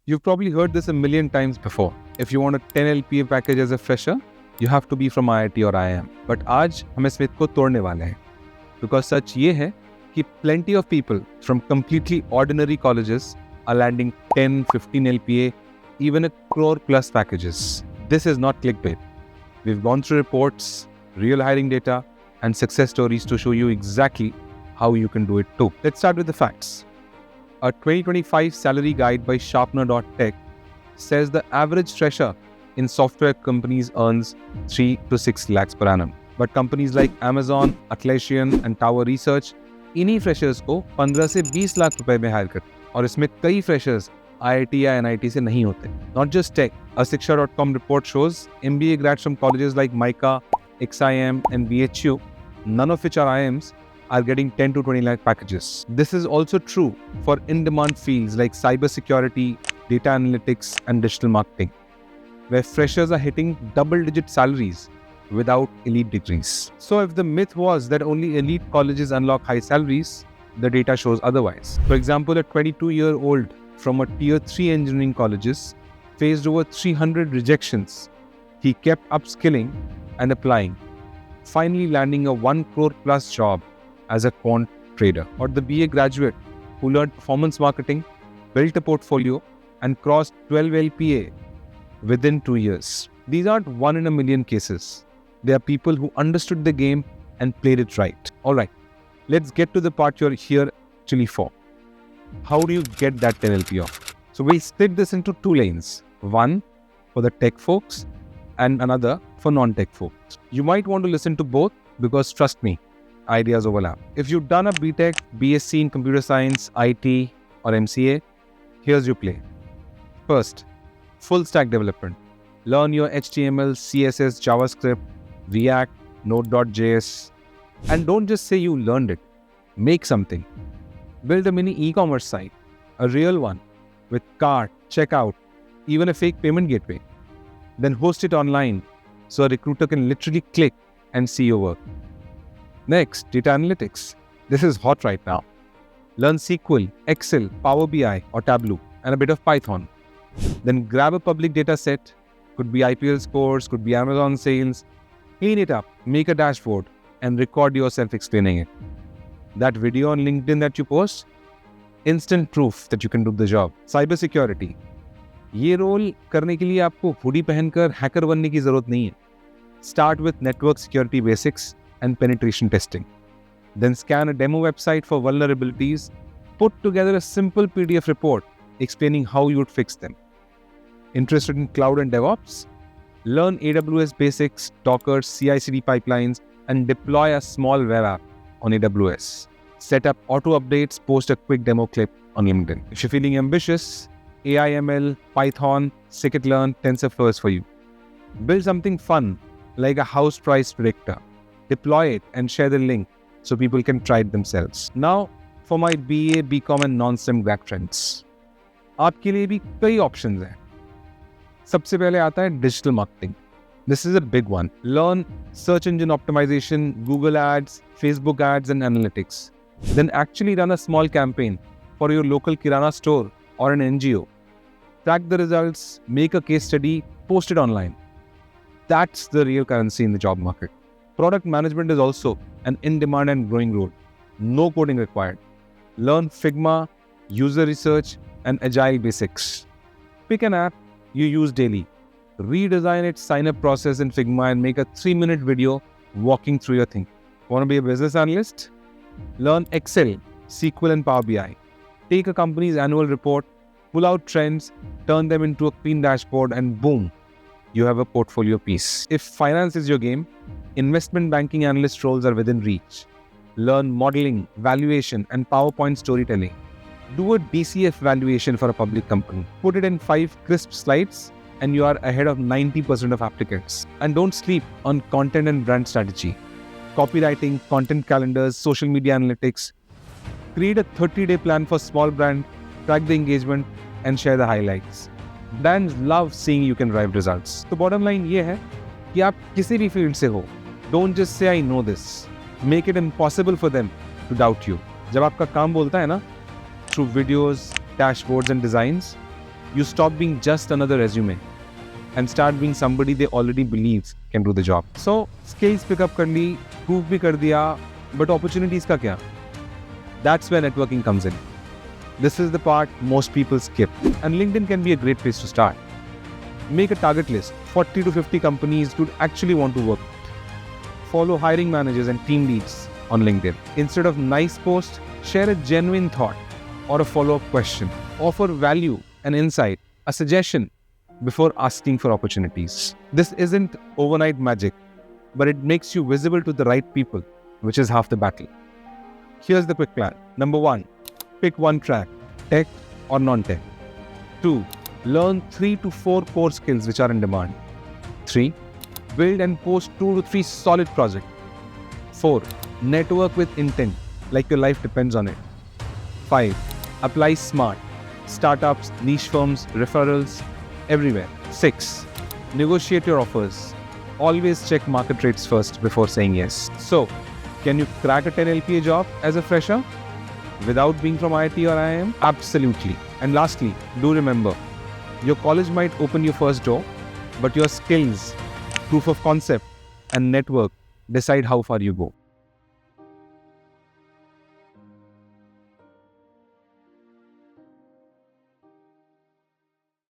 You've probably heard this a million times before. If you want a 10 LPA package as a fresher, you have to be from IIT or IIM. But आज हम इस myth को तोड़ने वाले हैं. Because सच ये है कि plenty of people from completely ordinary colleges are landing 10, 15 LPA, even a crore-plus packages. This is not clickbait. We've gone through reports, real hiring data, and success stories to show you exactly how you can do it too. Let's start with the facts. A 2025 salary guide by Sharpener.tech says the average fresher in software companies earns 3 to 6 lakhs per annum. But companies like Amazon, Atlassian and Tower Research इन्हीं freshers को 15 से 20 लाख रुपए में higher करते हैं. और इसमें कई freshers IIT या NIT से नहीं होते. Not just tech. A Shiksha.com report shows MBA grads from colleges like MICA, XIM and BHU, none of which are IIMs, are getting 10 to 20 lakh packages. This is also true for in-demand fields like cybersecurity, data analytics, and digital marketing, where freshers are hitting double-digit salaries without elite degrees. So if the myth was that only elite colleges unlock high salaries, the data shows otherwise. For example, a 22-year-old from a Tier 3 engineering colleges faced over 300 rejections. He kept upskilling and applying, finally landing a 1 crore plus job as a quant trader. Or the BA graduate who learned performance marketing, built a portfolio, and crossed 12 LPA within 2 years. These aren't one in a million cases. They are people who understood the game and played it right. Alright, let's get to the part you're here actually for. How do you get that 10 LPA off? So we'll split this into two lanes. One for the tech folks and another for non-tech folks. You might want to listen to both because trust me, ideas overlap. If you've done a BTech, BSc in computer science, IT or MCA, here's your play. First, full stack development. Learn your HTML, CSS, JavaScript, React, Node.js. And don't just say you learned it. Make something. Build a mini e-commerce site, a real one, with cart, checkout, even a fake payment gateway. Then host it online so a recruiter can literally click and see your work. Next, data analytics. This is hot right now. Learn SQL, Excel, Power BI or Tableau and a bit of Python. Then grab a public data set, could be IPL scores, could be Amazon sales, clean it up, make a dashboard and record yourself explaining it. That video on LinkedIn that you post, instant proof that you can do the job. Cyber security. ये role करने के लिए आपको hoodie पहनकर hacker बनने की जरूरत नहीं है. Start with network security basics and penetration testing. Then scan a demo website for vulnerabilities. Put together a simple PDF report explaining how you would fix them. Interested in cloud and DevOps? Learn AWS basics, Docker, CI/CD pipelines, and deploy a small web app on AWS. Set up auto updates, post a quick demo clip on LinkedIn. If you're feeling ambitious, AI/ML, Python, scikit-learn, TensorFlow is for you. Build something fun like a house price predictor. Deploy it and share the link so people can try it themselves. Now, for my BA, BCom and non-STEM grad friends. आपके लिए भी कई options हैं. सबसे पहले आता है digital marketing. This is a big one. Learn search engine optimization, Google ads, Facebook ads and analytics. Then actually run a small campaign for your local Kirana store or an NGO. Track the results, make a case study, post it online. That's the real currency in the job market. Product management is also an in-demand and growing role. No coding required. Learn Figma, user research, and agile basics. Pick an app you use daily. Redesign its sign-up process in Figma and make a 3-minute video walking through your thing. Want to be a business analyst? Learn Excel, SQL, and Power BI. Take a company's annual report, pull out trends, turn them into a clean dashboard, and boom, you have a portfolio piece. If finance is your game, investment banking analyst roles are within reach. Learn modeling, valuation, and PowerPoint storytelling. Do a DCF valuation for a public company. Put it in 5 crisp slides, and you are ahead of 90% of applicants. And don't sleep on content and brand strategy. Copywriting, content calendars, social media analytics. Create a 30-day plan for small brand, track the engagement, and share the highlights. Brands love seeing you can drive results. So bottom line ये है कि आप किसी भी field से हो, don't just say I know this. Make it impossible for them to doubt you. जब आपका काम बोलता है ना, through videos, dashboards and designs, You stop being just another resume and start being somebody they already believes can do the job. So skills pick up कर ली, prove भी कर दिया, but opportunities का क्या? That's where networking comes in. This is the part most people skip, and LinkedIn can be a great place to start. Make a target list, 40 to 50 companies you'd actually want to work with. Follow hiring managers and team leads on LinkedIn. Instead of nice posts, share a genuine thought or a follow-up question. Offer value and insight, a suggestion before asking for opportunities. This isn't overnight magic, but it makes you visible to the right people, which is half the battle. Here's the quick plan. Number 1, pick one track, tech or non-tech. 2, learn 3 to 4 core skills which are in demand. 3, build and post 2 to 3 solid projects. 4, network with intent, like your life depends on it. 5, apply smart. Startups, niche firms, referrals, everywhere. 6, negotiate your offers. Always check market rates first before saying yes. So, can you crack a 10 LPA job as a fresher without being from IIT or IIM? Absolutely. And lastly, do remember, your college might open your first door, but your skills, proof of concept, and network decide how far you go.